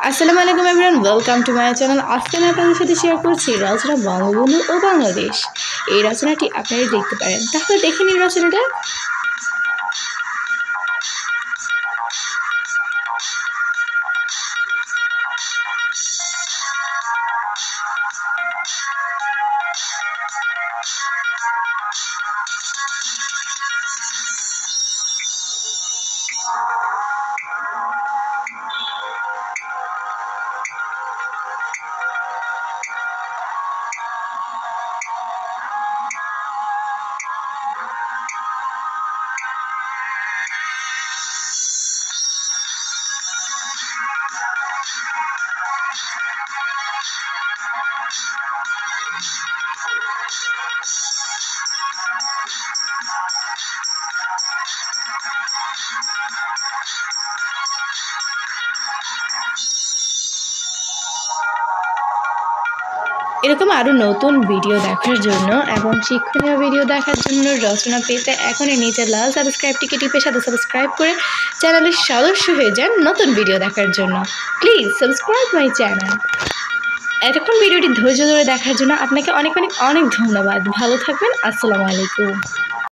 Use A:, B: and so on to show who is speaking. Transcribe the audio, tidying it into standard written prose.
A: আসসালামু আলাইকুম everyone, welcome to my channel. আজকে আমি আপনাদের সাথে শেয়ার করছি রচনা বঙ্গবন্ধু ও বাংলাদেশ। এই রচনাটি আপনারা দেখতে পারেন, তাহলে দেখে নিন রচনাটা। এরকম আরও নতুন ভিডিও দেখার জন্য এবং শিক্ষণীয় ভিডিও দেখার জন্য রচনা পেতে এখনই নিচে লাল সাবস্ক্রাইবটিকে টিপে সাথে সাবস্ক্রাইব করে চ্যানেলের সদস্য হয়ে যান নতুন ভিডিও দেখার জন্য। Please subscribe my channel. এতক্ষণ ভিডিওটি ধৈর্য ধরে দেখার জন্য আপনাকে অনেক অনেক অনেক ধন্যবাদ। ভালো থাকবেন। আসসালামু আলাইকুম।